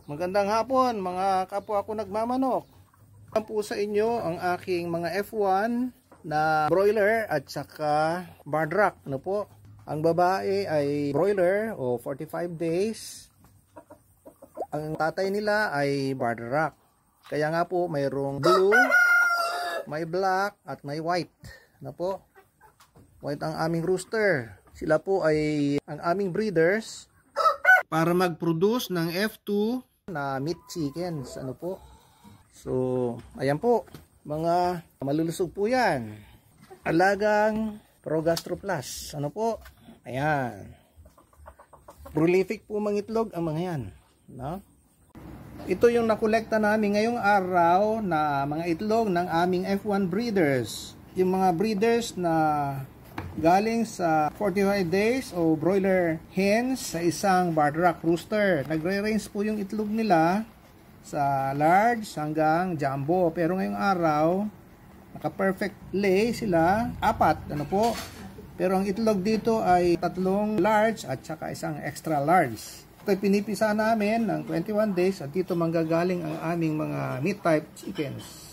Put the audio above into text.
Magandang hapon mga kapwa ko nagmamanok. Ang po sa inyo ang aking mga F1 na broiler at saka barred rack. Ano po? Ang babae ay broiler o 45 days. Ang tatay nila ay barred rack. Kaya nga po mayroong blue, may black at may white. Ano po? White ang aming rooster. Sila po ay ang aming breeders para mag-produce ng F2 na meat chickens. Ano po? So, ayan po. Mga malulusog po yan. Alagang Progastro Plus. Ano po? Ayan. Prolific po mangitlog ang mga yan. No? Ito yung nakolekta namin ngayong araw na mga itlog ng aming F1 breeders. Yung mga breeders na galing sa 45 days o broiler hens sa isang barred rack rooster. Nagre-range po yung itlog nila sa large hanggang jumbo. Pero ngayong araw, naka-perfect lay sila, 4. Ano po? Pero ang itlog dito ay 3 large at saka isang extra large. Ito pinipisa namin ng 21 days at dito manggagaling ang aming mga meat type chickens.